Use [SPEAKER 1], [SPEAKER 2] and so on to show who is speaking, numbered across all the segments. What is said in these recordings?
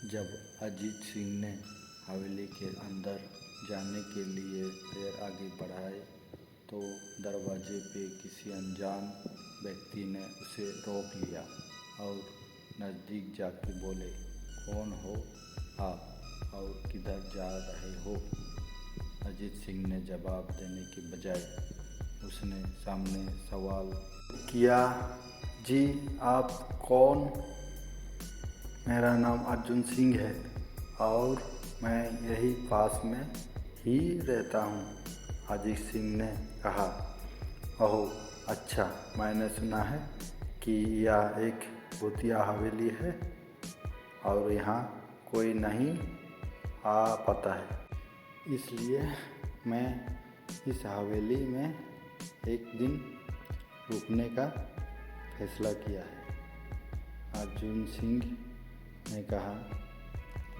[SPEAKER 1] जब अजीत सिंह ने हवेली के अंदर जाने के लिए पैर आगे बढ़ाए तो दरवाजे पे किसी अनजान व्यक्ति ने उसे रोक लिया और नज़दीक जाके बोले, कौन हो आप और किधर जा रहे हो? अजीत सिंह ने जवाब देने के बजाय उसने सामने सवाल किया, जी आप कौन? मेरा नाम अर्जुन सिंह है और मैं यही पास में ही रहता हूँ। अजीत सिंह ने कहा, ओह अच्छा, मैंने सुना है कि यह एक भूतिया हवेली है और यहाँ कोई नहीं आ पाता है, इसलिए मैं इस हवेली में एक दिन रुकने का फैसला किया है। अर्जुन सिंह ने कहा,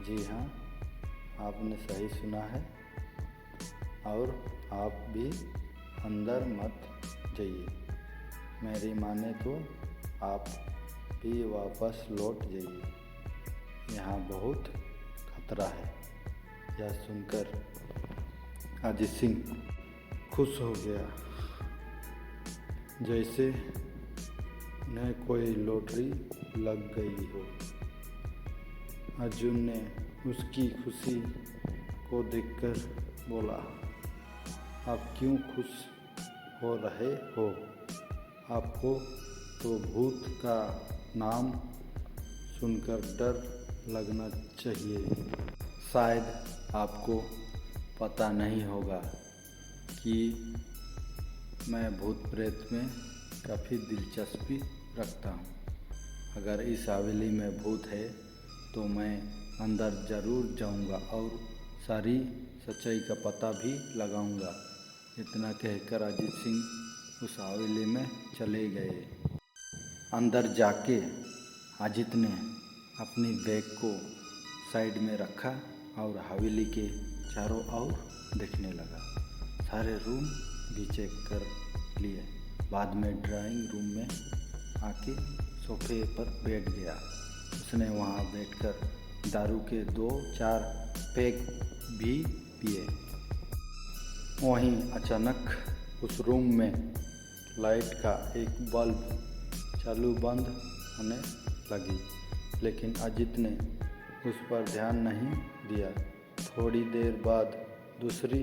[SPEAKER 1] जी हाँ, आपने सही सुना है और आप भी अंदर मत जाइए। मेरी माने तो आप भी वापस लौट जाइए, यहाँ बहुत खतरा है। यह सुनकर अजीत सिंह खुश हो गया, जैसे उन्हें कोई लॉटरी लग गई हो। अर्जुन ने उसकी खुशी को देखकर बोला, आप क्यों खुश हो रहे हो? आपको तो भूत का नाम सुनकर डर लगना चाहिए। शायद आपको पता नहीं होगा कि मैं भूत प्रेत में काफ़ी दिलचस्पी रखता हूँ। अगर इस हवेली में भूत है तो मैं अंदर ज़रूर जाऊंगा और सारी सच्चाई का पता भी लगाऊंगा। इतना कहकर अजीत सिंह उस हवेली में चले गए। अंदर जाके अजीत ने अपनी बैग को साइड में रखा और हवेली के चारों ओर देखने लगा। सारे रूम भी चेक कर लिए। बाद में ड्राइंग रूम में आके सोफे पर बैठ गया। उसने वहाँ बैठकर दारू के 2-4 पैग भी पिए। वहीं अचानक उस रूम में लाइट का एक बल्ब चालू बंद होने लगी, लेकिन अजीत ने उस पर ध्यान नहीं दिया। थोड़ी देर बाद दूसरी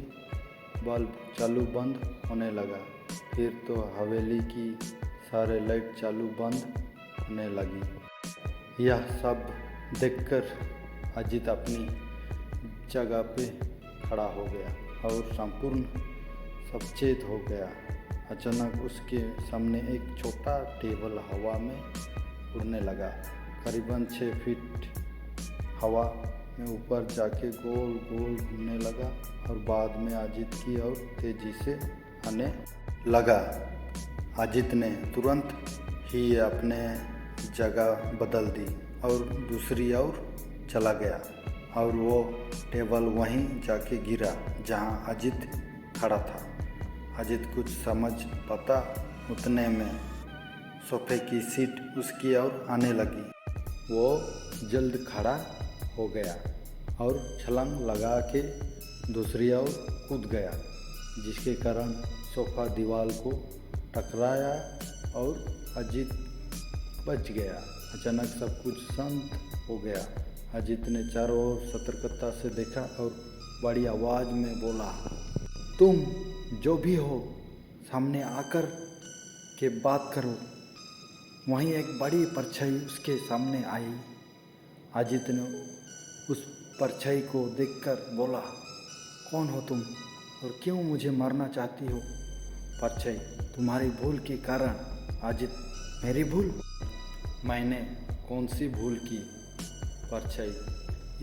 [SPEAKER 1] बल्ब चालू बंद होने लगा। फिर तो हवेली की सारे लाइट चालू बंद होने लगी। यह सब देखकर अजीत अपनी जगह पे खड़ा हो गया और संपूर्ण सचेत हो गया। अचानक उसके सामने एक छोटा टेबल हवा में उड़ने लगा। करीबन 6 फीट हवा में ऊपर जाके गोल गोल घूमने लगा और बाद में अजीत की ओर तेजी से आने लगा। अजीत ने तुरंत ही अपने जगह बदल दी और दूसरी ओर चला गया और वो टेबल वहीं जाके गिरा जहां अजीत खड़ा था। अजीत कुछ समझ पाता उतने में सोफे की सीट उसकी ओर आने लगी। वो जल्द खड़ा हो गया और छलांग लगा के दूसरी ओर कूद गया, जिसके कारण सोफा दीवार को टकराया और अजीत बच गया। अचानक सब कुछ शांत हो गया। अजीत ने चारों ओर सतर्कता से देखा और बड़ी आवाज़ में बोला, तुम जो भी हो, सामने आकर के बात करो। वहीं एक बड़ी परछाई उसके सामने आई। अजीत ने उस परछाई को देखकर बोला, कौन हो तुम और क्यों मुझे मारना चाहती हो? परछाई, तुम्हारी भूल के कारण। अजीत, मेरी भूल? मैंने कौन सी भूल की? परछाई,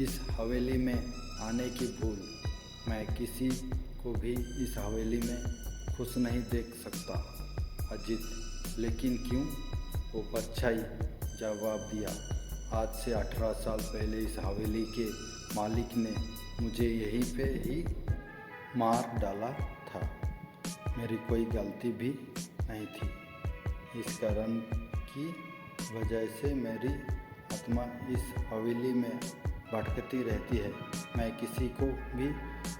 [SPEAKER 1] इस हवेली में आने की भूल। मैं किसी को भी इस हवेली में खुश नहीं देख सकता। अजीत, लेकिन क्यों? वो परछाई जवाब दिया, आज से 18 साल पहले इस हवेली के मालिक ने मुझे यहीं पे ही मार डाला था। मेरी कोई गलती भी नहीं थी। इस कारण की वजह से मेरी आत्मा इस हवेली में भटकती रहती है। मैं किसी को भी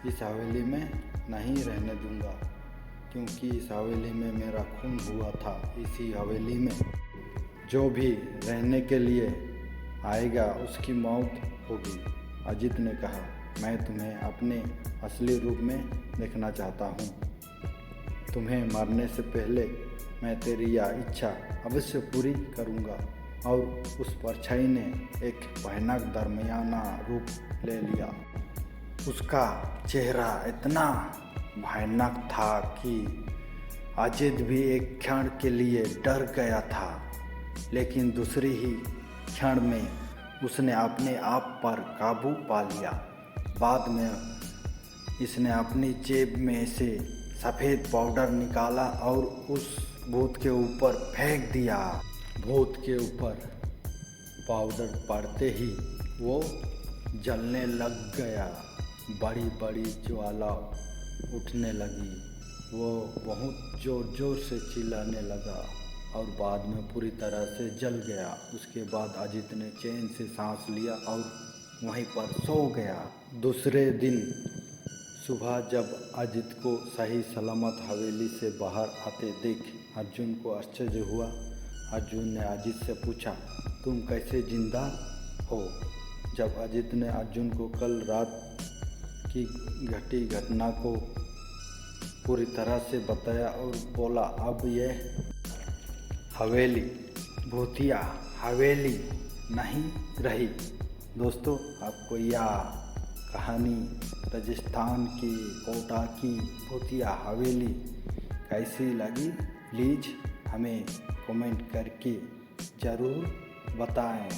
[SPEAKER 1] इस हवेली में नहीं रहने दूंगा, क्योंकि इस हवेली में मेरा खून हुआ था। इसी हवेली में जो भी रहने के लिए आएगा उसकी मौत होगी। अजित ने कहा, मैं तुम्हें अपने असली रूप में देखना चाहता हूँ। तुम्हें मरने से पहले मैं तेरी यह इच्छा अवश्य पूरी करूँगा। और उस परछाई ने एक भयानक दरमियाना रूप ले लिया। उसका चेहरा इतना भयानक था कि अजित भी एक क्षण के लिए डर गया था, लेकिन दूसरी ही क्षण में उसने अपने आप पर काबू पा लिया। बाद में इसने अपनी जेब में से सफ़ेद पाउडर निकाला और उस भूत के ऊपर फेंक दिया। भूत के ऊपर पाउडर पड़ते ही वो जलने लग गया। बड़ी बड़ी ज्वाला उठने लगी। वो बहुत ज़ोर ज़ोर से चिल्लाने लगा और बाद में पूरी तरह से जल गया। उसके बाद अजित ने चैन से सांस लिया और वहीं पर सो गया। दूसरे दिन सुबह जब अजित को सही सलामत हवेली से बाहर आते देख अर्जुन को आश्चर्य हुआ। अर्जुन ने अजित से पूछा, तुम कैसे जिंदा हो? जब अजित ने अर्जुन को कल रात की घटी घटना को पूरी तरह से बताया और बोला, अब यह हवेली भूतिया हवेली नहीं रही। दोस्तों, आपको यह कहानी राजस्थान की कोटा की भूतिया हवेली कैसी लगी? प्लीज़ हमें कमेंट करके ज़रूर बताएं।